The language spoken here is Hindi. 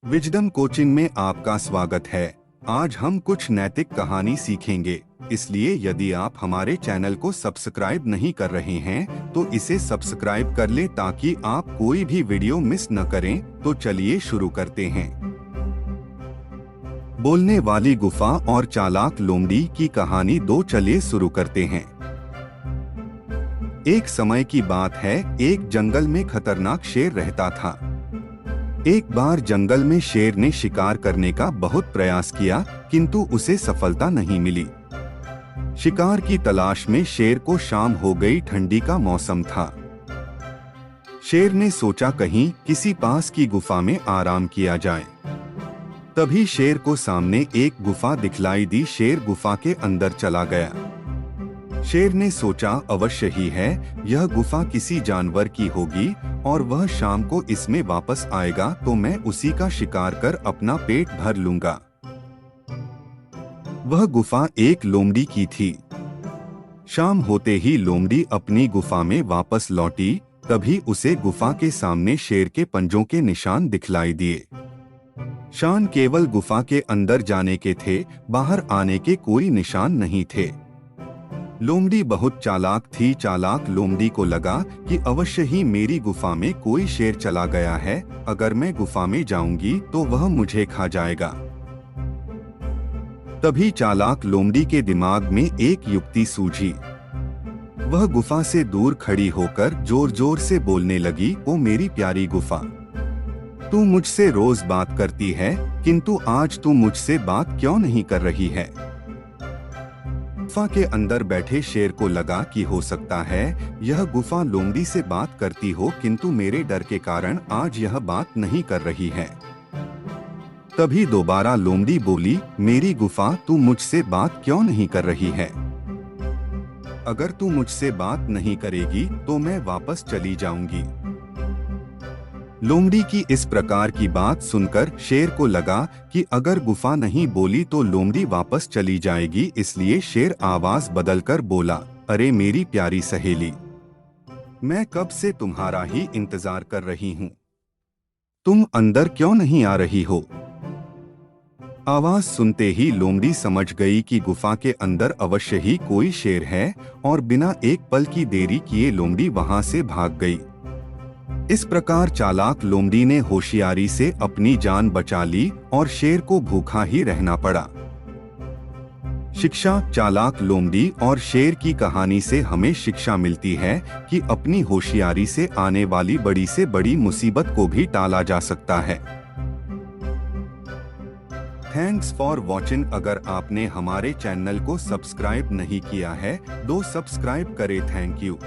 विजडम कोचिंग में आपका स्वागत है। आज हम कुछ नैतिक कहानी सीखेंगे, इसलिए यदि आप हमारे चैनल को सब्सक्राइब नहीं कर रहे हैं तो इसे सब्सक्राइब कर लें ताकि आप कोई भी वीडियो मिस न करें। तो चलिए शुरू करते हैं। बोलने वाली गुफा और चालाक लोमड़ी की कहानी 2। चलिए शुरू करते हैं। एक समय की बात है, एक जंगल में खतरनाक शेर रहता था। एक बार जंगल में शेर ने शिकार करने का बहुत प्रयास किया, किंतु उसे सफलता नहीं मिली। शिकार की तलाश में शेर को शाम हो गई, ठंडी का मौसम था। शेर ने सोचा कहीं किसी पास की गुफा में आराम किया जाए। तभी शेर को सामने एक गुफा दिखलाई दी। शेर गुफा के अंदर चला गया। शेर ने सोचा अवश्य ही है, यह गुफा किसी जानवर की होगी और वह शाम को इसमें वापस आएगा तो मैं उसी का शिकार कर अपना पेट भर लूंगा। वह गुफा एक लोमड़ी की थी। शाम होते ही लोमड़ी अपनी गुफा में वापस लौटी। तभी उसे गुफा के सामने शेर के पंजों के निशान दिखलाई दिए। शान केवल गुफा के अंदर जाने के थे, बाहर आने के कोई निशान नहीं थे। लोमड़ी बहुत चालाक थी। चालाक लोमड़ी को लगा कि अवश्य ही मेरी गुफा में कोई शेर चला गया है। अगर मैं गुफा में जाऊंगी तो वह मुझे खा जाएगा। तभी चालाक लोमड़ी के दिमाग में एक युक्ति सूझी। वह गुफा से दूर खड़ी होकर जोर जोर से बोलने लगी, ओ मेरी प्यारी गुफा, तू मुझसे रोज बात करती है, किंतु आज तू मुझसे बात क्यों नहीं कर रही है? गुफा के अंदर बैठे शेर को लगा कि हो सकता है यह गुफा लोमड़ी से बात करती हो, किंतु मेरे डर के कारण आज यह बात नहीं कर रही है। तभी दोबारा लोमड़ी बोली, मेरी गुफा, तू मुझसे बात क्यों नहीं कर रही है? अगर तू मुझसे बात नहीं करेगी तो मैं वापस चली जाऊंगी। लोमड़ी की इस प्रकार की बात सुनकर शेर को लगा कि अगर गुफा नहीं बोली तो लोमड़ी वापस चली जाएगी। इसलिए शेर आवाज बदलकर बोला, अरे मेरी प्यारी सहेली, मैं कब से तुम्हारा ही इंतजार कर रही हूँ। तुम अंदर क्यों नहीं आ रही हो? आवाज सुनते ही लोमड़ी समझ गई कि गुफा के अंदर अवश्य ही कोई शेर है और बिना एक पल की देरी किए लोमड़ी वहां से भाग गई। इस प्रकार चालाक लोमड़ी ने होशियारी से अपनी जान बचा ली और शेर को भूखा ही रहना पड़ा। शिक्षा। चालाक लोमड़ी और शेर की कहानी से हमें शिक्षा मिलती है कि अपनी होशियारी से आने वाली बड़ी से बड़ी मुसीबत को भी टाला जा सकता है। Thanks for watching. अगर आपने हमारे चैनल को सब्सक्राइब नहीं किया है तो सब्सक्राइब करें। Thank you.